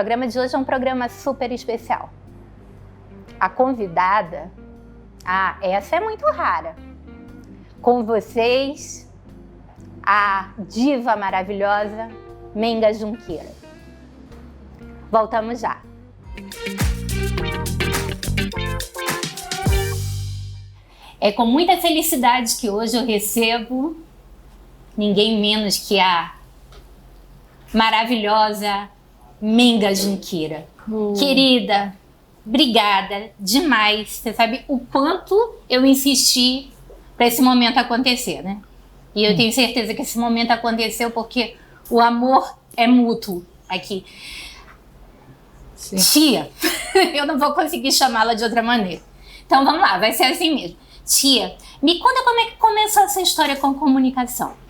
programa de hoje é um programa super especial. A convidada, essa é muito rara. Com vocês, a diva maravilhosa Menga Junqueira. Voltamos já. É com muita felicidade que hoje eu recebo ninguém menos que a maravilhosa Menga Junqueira. Querida, obrigada demais. Você sabe o quanto eu insisti para esse momento acontecer, né? E eu tenho certeza que esse momento aconteceu porque o amor é mútuo aqui. Sim. Tia, eu não vou conseguir chamá-la de outra maneira. Então vamos lá, vai ser assim mesmo. Tia, me conta como é que começou essa história com comunicação.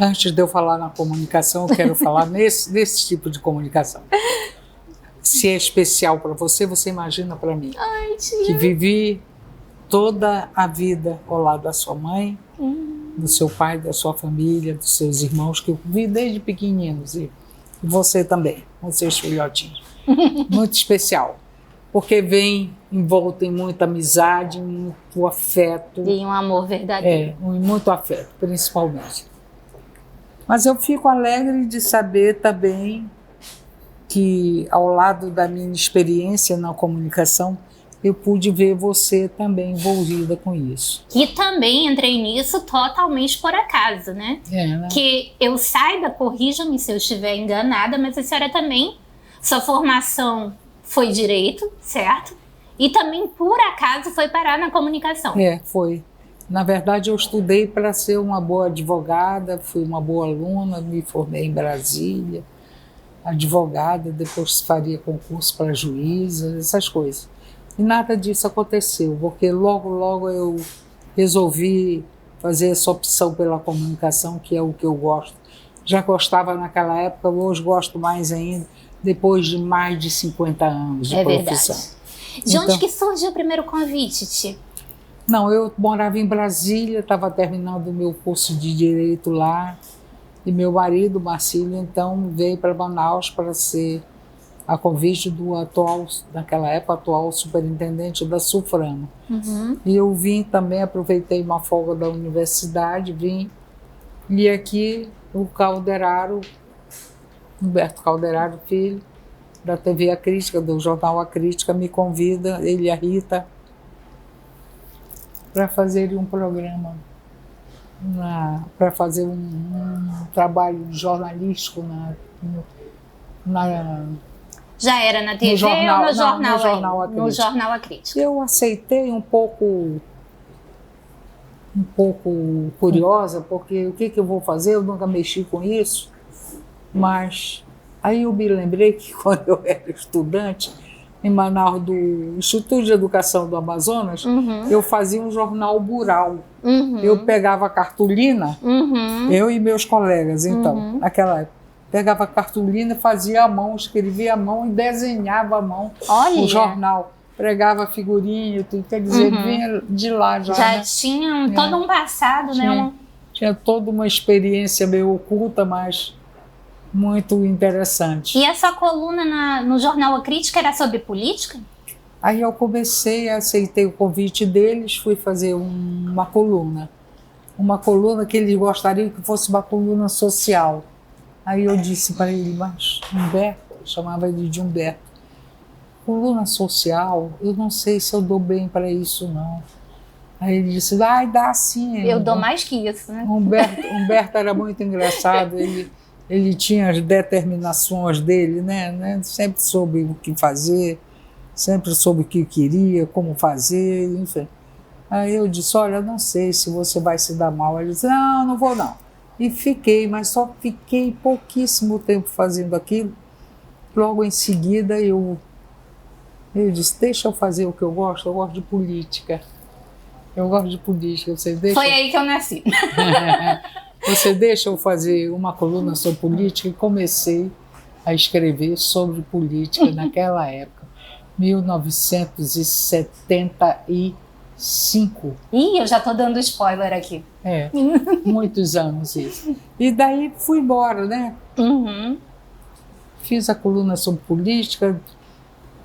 Antes de eu falar na comunicação, eu quero falar nesse tipo de comunicação. Se é especial para você, você imagina para mim. Ai, tia. Que vivi toda a vida ao lado da sua mãe, do seu pai, da sua família, dos seus irmãos, que eu vi desde pequeninos. E você também, com seus filhotinhos. Muito especial. Porque vem envolto em muita amizade, muito afeto. E um amor verdadeiro. Muito afeto, principalmente. Mas eu fico alegre de saber também que, ao lado da minha experiência na comunicação, eu pude ver você também envolvida com isso. E também entrei nisso totalmente por acaso, né? Né? Que eu saiba, corrija-me se eu estiver enganada, mas a senhora também, sua formação foi direito, certo? E também, por acaso, foi parar na comunicação. Foi. Na verdade, eu estudei para ser uma boa advogada, fui uma boa aluna, me formei em Brasília, advogada, depois faria concurso para juíza, essas coisas. E nada disso aconteceu, porque logo eu resolvi fazer essa opção pela comunicação, que é o que eu gosto. Já gostava naquela época, hoje gosto mais ainda, depois de mais de 50 anos de profissão. Verdade. De onde que surgiu o primeiro convite, tia? Não, eu morava em Brasília, estava terminando o meu curso de Direito lá, e meu marido, Marcílio, então veio para Manaus para ser a convite do atual, naquela época, atual superintendente da Suframa. E eu vim também, aproveitei uma folga da universidade, vim, e aqui o Calderaro, Humberto Calderaro Filho, da TV A Crítica, do jornal A Crítica, me convida, ele e a Rita, para fazer um programa, para fazer um trabalho jornalístico Já era na TV ou no jornal? No jornal A Crítica. Eu aceitei um pouco curiosa, porque o que eu vou fazer? Eu nunca mexi com isso, mas aí eu me lembrei que quando eu era estudante, em Manaus, do Instituto de Educação do Amazonas, eu fazia um jornal rural. Eu pegava a cartolina, eu e meus colegas, então, naquela época, pegava a cartolina, fazia à mão, escrevia à mão e desenhava à mão o jornal. Pregava figurinha, tudo, quer dizer, vinha de lá já. Já tinha todo um passado, né? Tinha toda uma experiência meio oculta, mas muito interessante. E essa coluna no jornal A Crítica era sobre política? Aí eu aceitei o convite deles, fui fazer uma coluna que eles gostariam que fosse uma coluna social. Aí eu disse para ele, mas Humberto, chamava ele de Humberto, coluna social, eu não sei se eu dou bem para isso não. Aí ele disse, dá sim. Eu dou mais que isso, né? Humberto era muito engraçado, ele tinha as determinações dele, né? Sempre soube o que fazer, sempre soube o que queria, como fazer, enfim. Aí eu disse, olha, eu não sei se você vai se dar mal. Ele disse, não vou não. E fiquei, mas só fiquei pouquíssimo tempo fazendo aquilo. Logo em seguida eu disse, deixa eu fazer o que eu gosto de política. Eu gosto de política, você deixa... Foi aí que eu nasci. Você deixa eu fazer uma coluna sobre política? E comecei a escrever sobre política naquela época, 1975. Ih, eu já estou dando spoiler aqui. Muitos anos isso. E daí fui embora, né? fiz a coluna sobre política,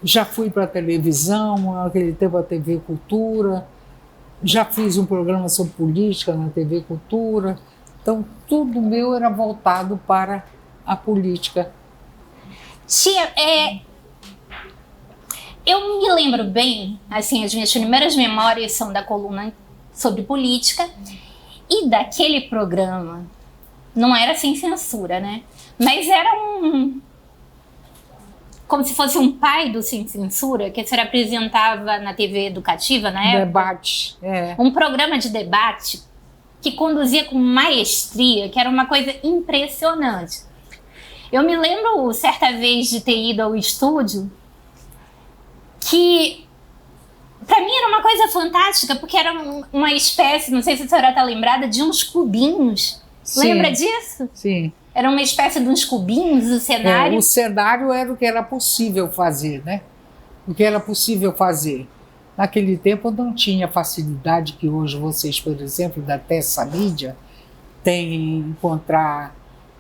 já fui para a televisão, naquele tempo a TV Cultura, já fiz um programa sobre política na TV Cultura. Então, tudo meu era voltado para a política. Tia, eu me lembro bem, assim, as minhas primeiras memórias são da coluna sobre política e daquele programa. Não era sem censura, né? Mas era como se fosse um pai do Sem Censura, que a senhora apresentava na TV educativa, na época. Debate, Um programa de debate que conduzia com maestria, que era uma coisa impressionante. Eu me lembro, certa vez, de ter ido ao estúdio, que para mim era uma coisa fantástica, porque era uma espécie, não sei se a senhora está lembrada, de uns cubinhos. Sim. Lembra disso? Sim. Era uma espécie de uns cubinhos, o cenário. O cenário era o que era possível fazer, né? O que era possível fazer. Naquele tempo não tinha facilidade que hoje vocês, por exemplo, da Tessa Mídia, têm em encontrar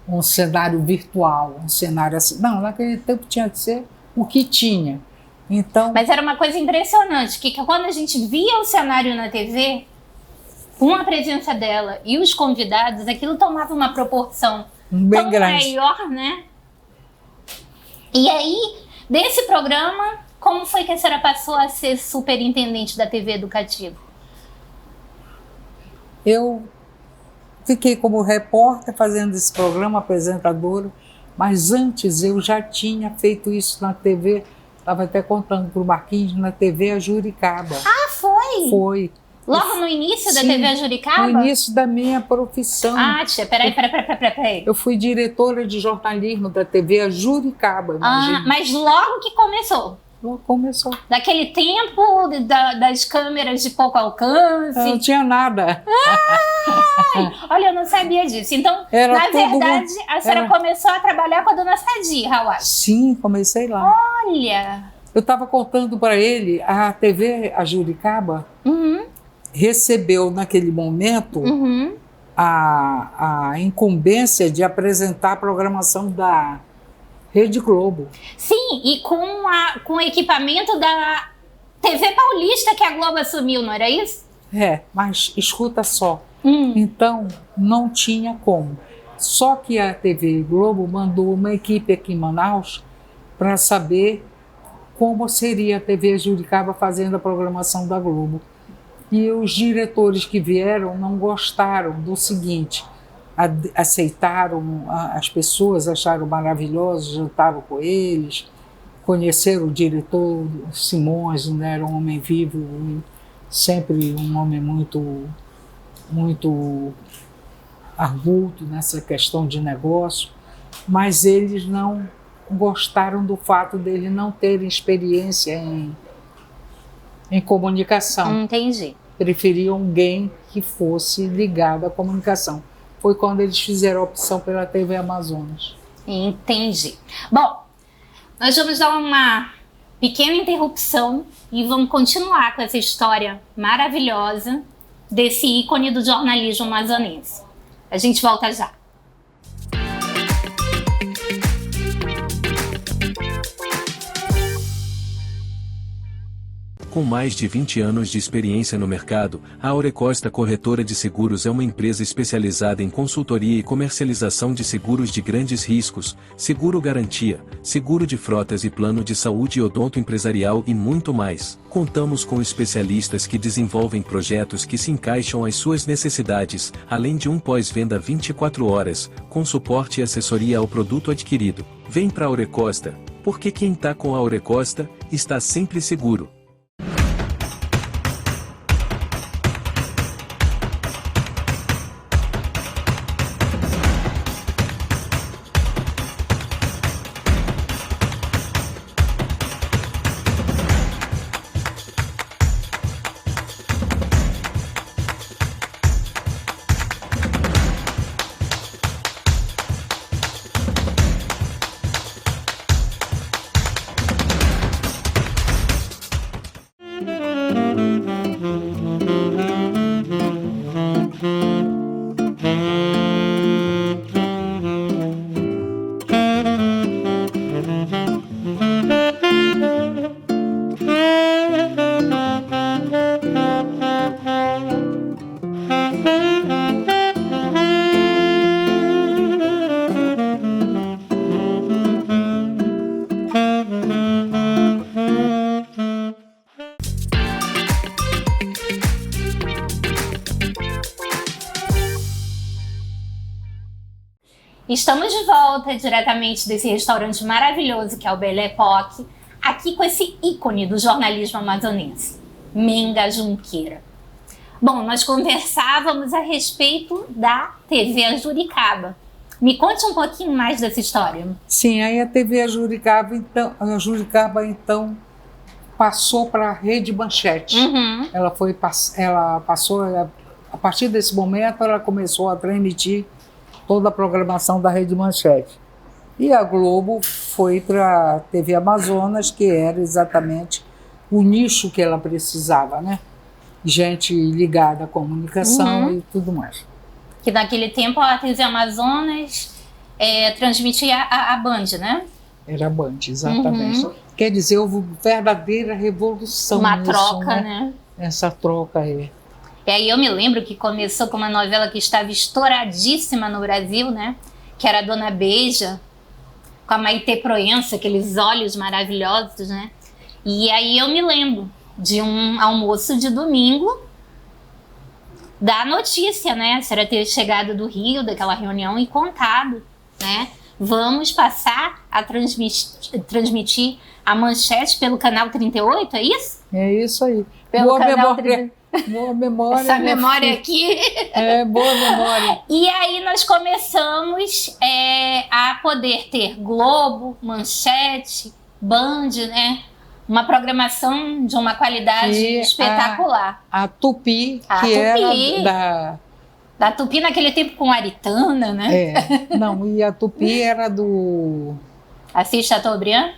um cenário virtual, um cenário assim. Não, naquele tempo tinha que ser o que tinha. Então, mas era uma coisa impressionante, que quando a gente via o cenário na TV, com a presença dela e os convidados, aquilo tomava uma proporção bem tão grande. maior, né? E aí, desse programa, como foi que a senhora passou a ser superintendente da TV Educativa? Eu fiquei como repórter fazendo esse programa, apresentadora, mas antes eu já tinha feito isso na TV, estava até contando para o Marquinhos, na TV A Juricaba. Ah, foi? Foi. Logo no início da Sim, TV A Juricaba? No início da minha profissão. Ah, tia, peraí. Eu fui diretora de jornalismo da TV A Juricaba. Ah, mas logo que começou? Logo começou. Daquele tempo das câmeras de pouco alcance? Não tinha nada. Olha, eu não sabia disso. Então, Era na verdade, a senhora começou a trabalhar com a dona Sadi, Hawaii. Sim, comecei lá. Olha! Eu estava contando para ele, a TV A Juricaba recebeu, naquele momento, a incumbência de apresentar a programação da Rede Globo. Sim, e com o equipamento da TV Paulista que a Globo assumiu, não era isso? Mas escuta só. Então, não tinha como. Só que a TV Globo mandou uma equipe aqui em Manaus para saber como seria a TV Juricaba fazendo a programação da Globo. E os diretores que vieram não gostaram do seguinte, aceitaram as pessoas, acharam maravilhosos, jantaram com eles, conheceram o diretor Simões, né, era um homem vivo, sempre um homem muito arguto nessa questão de negócio, mas eles não gostaram do fato dele não terem experiência em comunicação. Entendi. Preferiam alguém que fosse ligado à comunicação. Foi quando eles fizeram a opção pela TV Amazonas. Entendi. Bom, nós vamos dar uma pequena interrupção e vamos continuar com essa história maravilhosa desse ícone do jornalismo amazonense. A gente volta já. Com mais de 20 anos de experiência no mercado, a Aurecosta Corretora de Seguros é uma empresa especializada em consultoria e comercialização de seguros de grandes riscos, seguro garantia, seguro de frotas e plano de saúde odonto empresarial e muito mais. Contamos com especialistas que desenvolvem projetos que se encaixam às suas necessidades, além de um pós-venda 24 horas, com suporte e assessoria ao produto adquirido. Vem para a Aurecosta, porque quem está com a Aurecosta, está sempre seguro. Estamos de volta diretamente desse restaurante maravilhoso que é o Belle Époque, aqui com esse ícone do jornalismo amazonense, Menga Junqueira. Bom, nós conversávamos a respeito da TV Juricaba. Me conte um pouquinho mais dessa história. Sim, aí a TV Juricaba, então passou para a Rede Manchete. Uhum. Ela passou, a partir desse momento, ela começou a transmitir toda a programação da Rede Manchete. E a Globo foi para a TV Amazonas, que era exatamente o nicho que ela precisava, né? Gente ligada à comunicação e tudo mais. Que naquele tempo a TV Amazonas transmitia a Band, né? Era a Band, exatamente. Quer dizer, houve verdadeira revolução. Uma nisso, troca, né? Essa troca aí. E aí eu me lembro que começou com uma novela que estava estouradíssima no Brasil, né? Que era a Dona Beija, com a Maitê Proença, aqueles olhos maravilhosos, né? E aí eu me lembro de um almoço de domingo da notícia, né? A senhora ter chegado do Rio, daquela reunião, e contado, né? Vamos passar a transmitir a Manchete pelo canal 38, é isso? É isso aí. Pelo boa canal memória. Boa memória. Essa memória aqui. Boa memória. E aí nós começamos a poder ter Globo, Manchete, Band, né? Uma programação de uma qualidade espetacular. A Tupi, Tupi. Era da Tupi naquele tempo com Aritana, né? Não, e a Tupi era do... Assis Chateaubriand?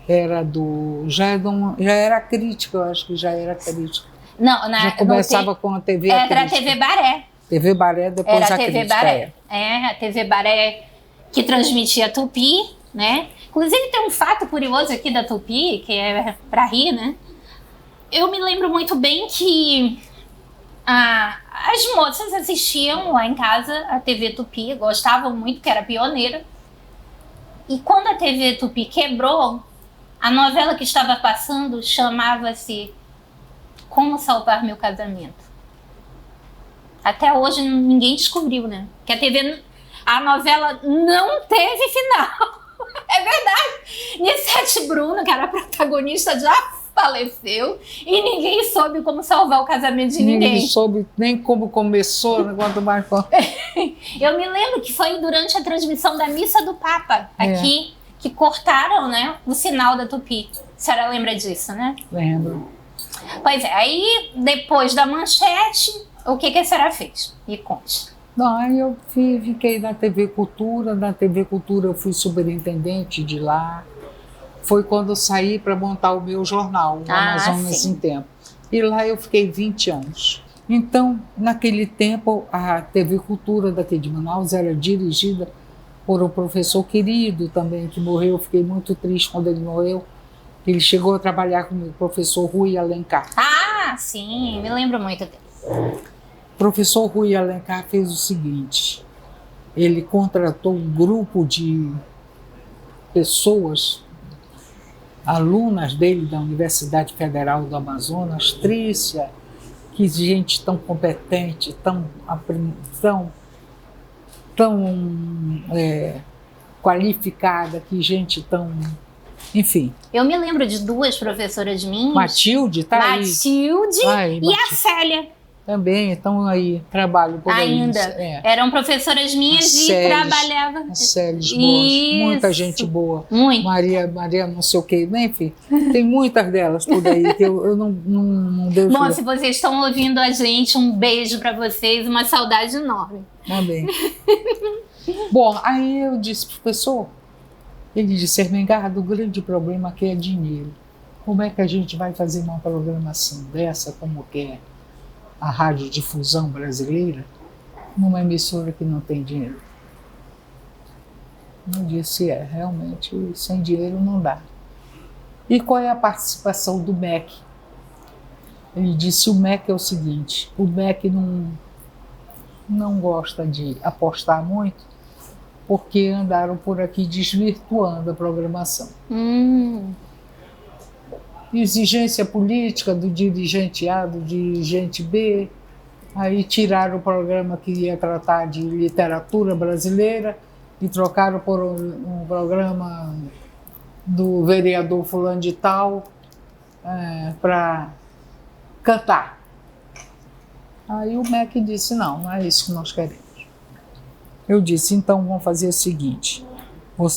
Era do... Já era crítica, eu acho que já era crítica. Não, já começava com a TV Era a TV Baré. TV Baré, depois era a TV crítica. Baré. A TV Baré que transmitia a Tupi, né? Inclusive tem um fato curioso aqui da Tupi, que é pra rir, né? Eu me lembro muito bem que as moças assistiam lá em casa a TV Tupi, gostavam muito, que era pioneira. E quando a TV Tupi quebrou, a novela que estava passando chamava-se Como Salvar Meu Casamento. Até hoje ninguém descobriu, né? Que a novela não teve final. É verdade. Nissete Bruno, que era a protagonista, já faleceu e ninguém soube como salvar o casamento de ninguém. Ninguém soube nem como começou, quanto mais... Eu me lembro que foi durante a transmissão da Missa do Papa, aqui, que cortaram, né, o sinal da Tupi. A senhora lembra disso, né? Lembro. Pois é, aí depois da Manchete, o que a senhora fez? Me conte. Não, aí eu fiquei na TV Cultura. Na TV Cultura eu fui superintendente de lá. Foi quando eu saí para montar o meu jornal, o Amazonas em Tempo. E lá eu fiquei 20 anos. Então, naquele tempo, a TV Cultura daqui de Manaus era dirigida por um professor querido também, que morreu. Eu fiquei muito triste quando ele morreu. Ele chegou a trabalhar comigo, o professor Rui Alencar. Ah, sim, me lembro muito dele. O professor Rui Alencar fez o seguinte: ele contratou um grupo de pessoas, alunas dele da Universidade Federal do Amazonas, Trícia, que gente tão competente, tão qualificada, que gente tão... Enfim. Eu me lembro de duas professoras minhas. Matilde, tá aí. Matilde e a Célia. Também, então aí, trabalho por ainda. Eram professoras minhas e trabalhavam. A Célis boas, muita gente boa. Muito. Maria não sei o quê, enfim, tem muitas delas por aí que eu não deixo. Bom, se vocês estão ouvindo a gente, um beijo para vocês, uma saudade enorme. Também. Bom, aí eu disse, professor, ele disse, Ermengardo, o grande problema aqui é dinheiro. Como é que a gente vai fazer uma programação dessa, como que é a radiodifusão brasileira, numa emissora que não tem dinheiro? Eu disse, realmente, sem dinheiro não dá. E qual é a participação do MEC? Ele disse, o MEC é o seguinte, o MEC não gosta de apostar muito, porque andaram por aqui desvirtuando a programação. Exigência política do dirigente A, do dirigente B, aí tiraram o programa que ia tratar de literatura brasileira e trocaram por um programa do vereador fulano de tal para cantar. Aí o MEC disse, não é isso que nós queremos. Eu disse, então vamos fazer o seguinte,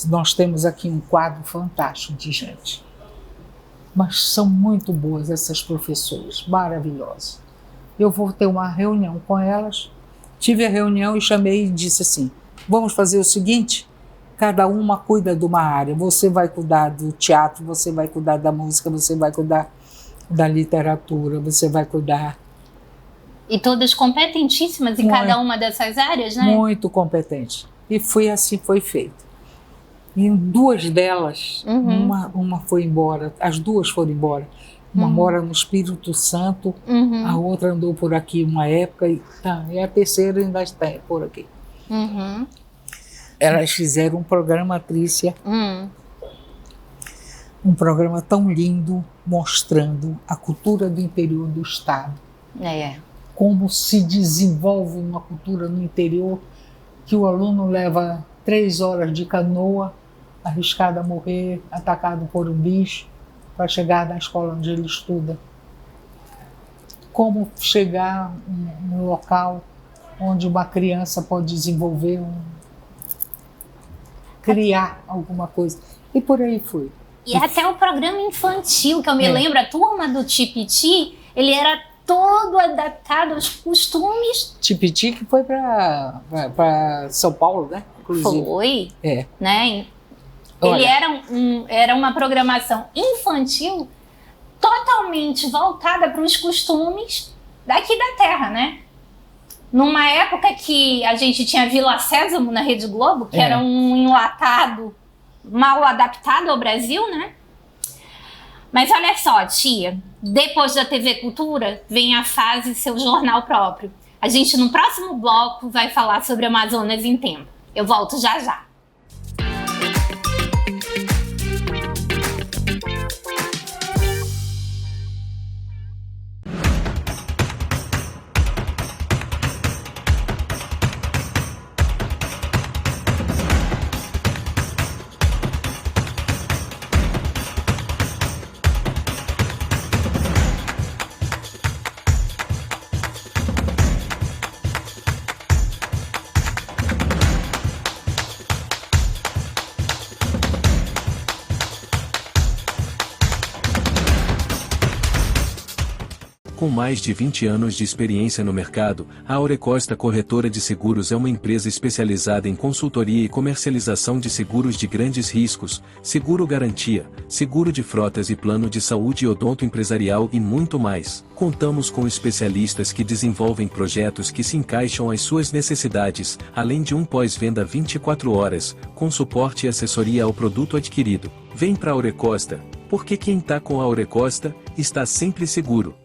nós temos aqui um quadro fantástico de gente, mas são muito boas essas professoras, maravilhosas. Eu vou ter uma reunião com elas. Tive a reunião e chamei e disse assim, vamos fazer o seguinte, cada uma cuida de uma área, você vai cuidar do teatro, você vai cuidar da música, você vai cuidar da literatura, você vai cuidar... E todas competentíssimas em cada uma dessas áreas, né? Muito competente. E foi assim, foi feito. E duas delas, uma foi embora, as duas foram embora. Uma mora no Espírito Santo, a outra andou por aqui uma época, e a terceira ainda está por aqui. Elas fizeram um programa, Trícia, um programa tão lindo, mostrando a cultura do interior do estado. Como se desenvolve uma cultura no interior, que o aluno leva 3 horas de canoa, arriscado a morrer, atacado por um bicho, para chegar na escola onde ele estuda. Como chegar num local onde uma criança pode desenvolver, criar alguma coisa. E por aí foi. E até o programa infantil, que eu me lembro, a turma do Tipiti, ele era todo adaptado aos costumes. Tipiti que foi para São Paulo, né? Inclusive. Foi. Né? Olha, Ele era uma programação infantil totalmente voltada para os costumes daqui da terra, né? Numa época que a gente tinha Vila Sésamo na Rede Globo, que era um enlatado mal adaptado ao Brasil, né? Mas olha só, tia, depois da TV Cultura vem a fase seu jornal próprio. A gente no próximo bloco vai falar sobre Amazonas em Tempo. Eu volto já já. Com mais de 20 anos de experiência no mercado, a Aurecosta Corretora de Seguros é uma empresa especializada em consultoria e comercialização de seguros de grandes riscos, seguro garantia, seguro de frotas e plano de saúde e odonto empresarial e muito mais. Contamos com especialistas que desenvolvem projetos que se encaixam às suas necessidades, além de um pós-venda 24 horas, com suporte e assessoria ao produto adquirido. Vem para a Aurecosta, porque quem tá com a Aurecosta, está sempre seguro.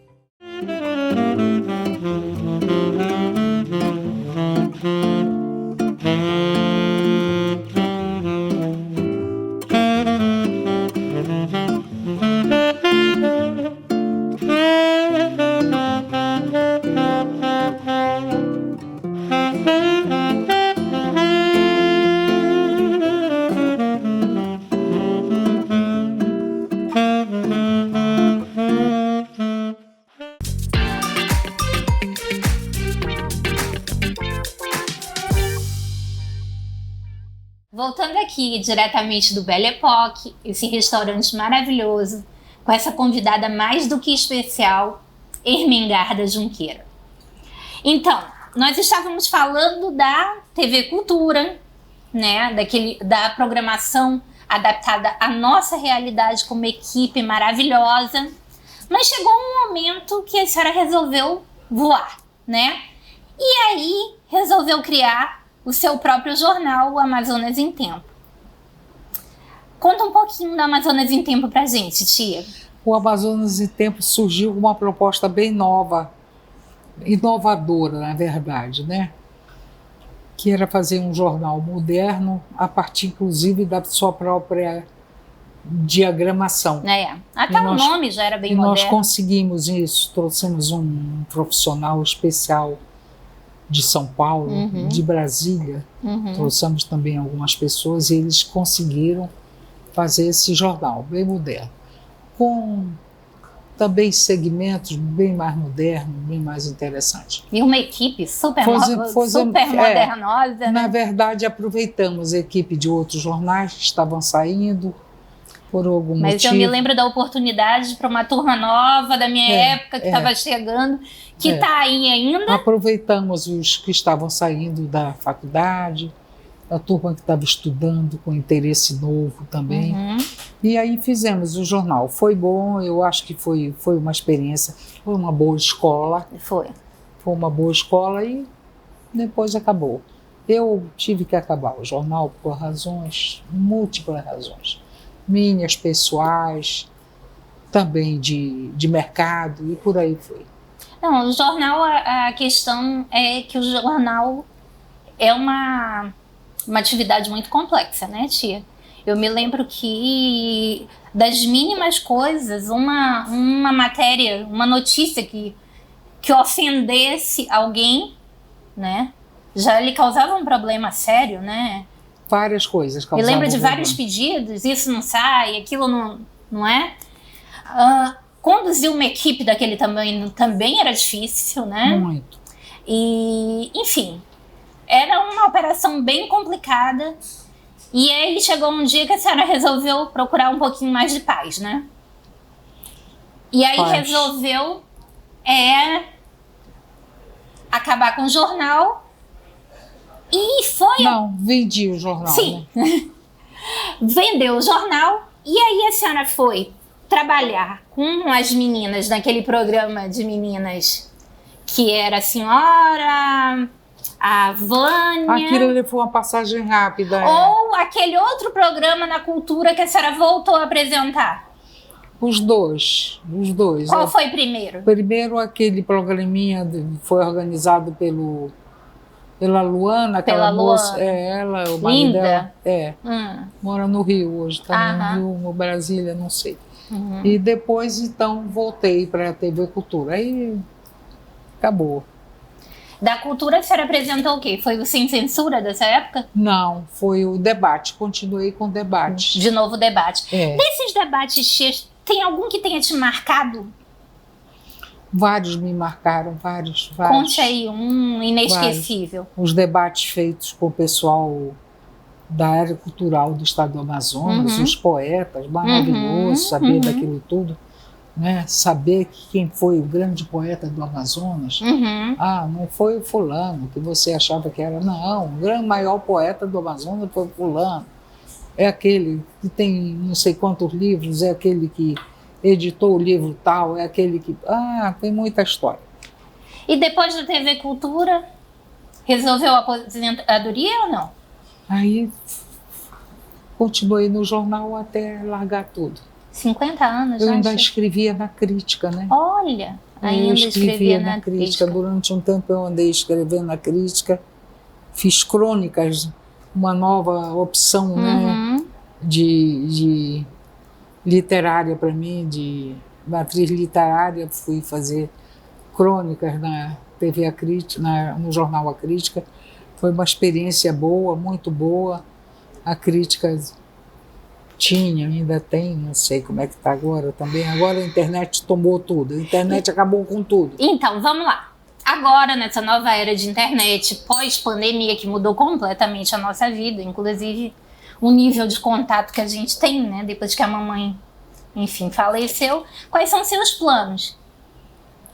Voltando aqui diretamente do Belle Époque, esse restaurante maravilhoso, com essa convidada mais do que especial, Ermengarda Junqueira. Então, nós estávamos falando da TV Cultura, né, da programação adaptada à nossa realidade com uma equipe maravilhosa, mas chegou um momento que a senhora resolveu voar, né? E aí resolveu criar o seu próprio jornal, o Amazonas em Tempo. Conta um pouquinho do Amazonas em Tempo pra gente, tia. O Amazonas em Tempo surgiu com uma proposta bem nova, inovadora, na verdade, né? Que era fazer um jornal moderno, a partir, inclusive, da sua própria diagramação. Até o nome já era bem moderno. Nós conseguimos isso, trouxemos um profissional especial de São Paulo, Uhum. de Brasília. Uhum. Trouxemos também algumas pessoas e eles conseguiram fazer esse jornal bem moderno, com também segmentos bem mais modernos, bem mais interessantes. E uma equipe super é, modernosa, na né? verdade, aproveitamos a equipe de outros jornais que estavam saindo por algum Mas motivo. eu me lembro da oportunidade para uma turma nova da minha época que estava chegando, que está aí ainda. Aproveitamos os que estavam saindo da faculdade, a turma que estava estudando com interesse novo também. Uhum. E aí fizemos o jornal. Foi bom, eu acho que foi uma experiência, foi uma boa escola. Foi uma boa escola e depois acabou. Eu tive que acabar o jornal por razões, múltiplas razões. Minhas pessoais, também de mercado e por aí foi. Não, o jornal, a questão é que o jornal é uma atividade muito complexa, né, tia? Eu me lembro que das mínimas coisas, uma matéria, uma notícia que ofendesse alguém, né, já lhe causava um problema sério, né? Várias coisas causavam. Me lembro de vários pedidos, isso não sai, aquilo não é? Conduzir uma equipe daquele tamanho também era difícil, né? Muito. E, enfim, era uma operação bem complicada. E aí chegou um dia que a senhora resolveu procurar um pouquinho mais de paz, né? E aí resolveu acabar com o jornal. E foi... Não, vendi o jornal. Sim. Né? Vendeu o jornal. E aí a senhora foi trabalhar com as meninas naquele programa de meninas que era a senhora, a Vânia. Aquilo foi uma passagem rápida. Ou aquele outro programa na Cultura que a senhora voltou a apresentar? Os dois. Qual foi primeiro? Primeiro aquele programinha foi organizado pela Luana, aquela moça. Ela, o marido dela. Mora no Rio hoje, está no Rio, no Brasília, não sei. Uhum. E depois, então, voltei para a TV Cultura. Aí acabou. Da Cultura a senhora apresentou o quê? Foi o Sem Censura dessa época? Não, foi o debate. Continuei com o debate. De novo o debate. Desses debates, tem algum que tenha te marcado? Vários me marcaram, vários. Conte aí um inesquecível. Vários. Os debates feitos com o pessoal da área cultural do estado do Amazonas, os poetas, maravilhoso saber daquilo tudo. Né? Saber quem foi o grande poeta do Amazonas. Não foi o fulano que você achava que era. Não, o grande maior poeta do Amazonas foi o fulano. É aquele que tem não sei quantos livros, é aquele que editou o livro tal, é aquele que... tem muita história. E depois da TV Cultura, resolveu a aposentadoria ou não? Aí continuei no jornal até largar tudo. 50 anos, eu ainda escrevia na crítica, né? Olha, ainda eu escrevia na crítica. Durante um tempo eu andei escrevendo na crítica, fiz crônicas, uma nova opção, né, de literária para mim, de matriz literária. Fui fazer crônicas na TV A Crítica, no jornal A Crítica. Foi uma experiência boa, muito boa. A crítica ainda tem, não sei como é que está agora também. Agora a internet tomou tudo, a internet acabou com tudo. Então, vamos lá. Agora, nessa nova era de internet, pós-pandemia, que mudou completamente a nossa vida, inclusive o nível de contato que a gente tem, né, depois que a mamãe, enfim, faleceu, quais são seus planos?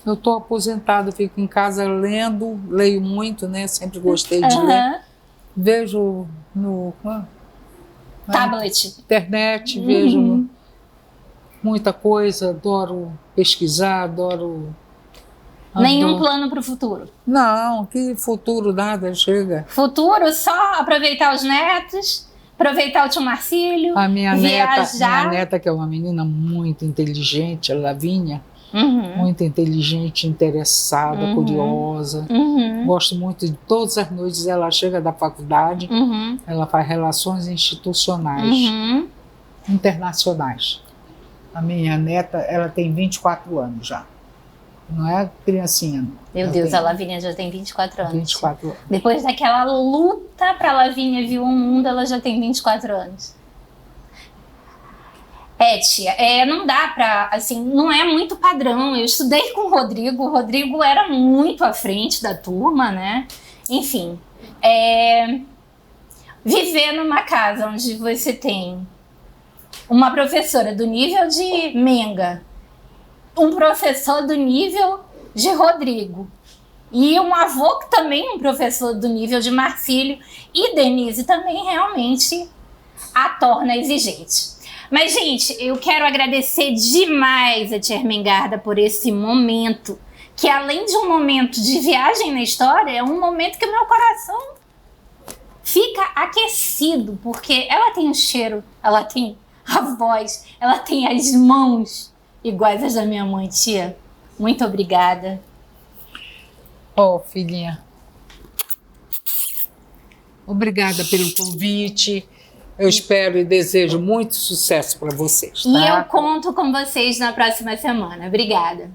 Eu estou aposentada, fico em casa lendo, leio muito, né, sempre gostei de ler. Vejo no... tablet. Internet, vejo muita coisa, adoro pesquisar, adoro... Nenhum plano para o futuro? Não, que futuro, nada, chega. Futuro, só aproveitar os netos, aproveitar o tio Marcílio, a minha viajar. Minha neta, que é uma menina muito inteligente, a Lavínia, muito inteligente, interessada, curiosa. Gosto muito de todas as noites, ela chega da faculdade, ela faz relações institucionais, internacionais. A minha neta, ela tem 24 anos já. Não é criancinha. Não. Meu Deus, a Lavínia já tem 24 anos. 24 anos. Depois daquela luta pra Lavínia vir ao mundo, ela já tem 24 anos. Tia, não dá pra, assim, não é muito padrão. Eu estudei com o Rodrigo era muito à frente da turma, né? Enfim, viver numa casa onde você tem uma professora do nível de Menga, um professor do nível de Rodrigo e um avô que também é um professor do nível de Marcílio e Denise também realmente a torna exigente. Mas, gente, eu quero agradecer demais a tia Ermengarda por esse momento, que além de um momento de viagem na história, é um momento que o meu coração fica aquecido, porque ela tem o cheiro, ela tem a voz, ela tem as mãos iguais às da minha mãe, tia. Muito obrigada. Filhinha, obrigada pelo convite. Eu espero e desejo muito sucesso para vocês. Tá? E eu conto com vocês na próxima semana. Obrigada.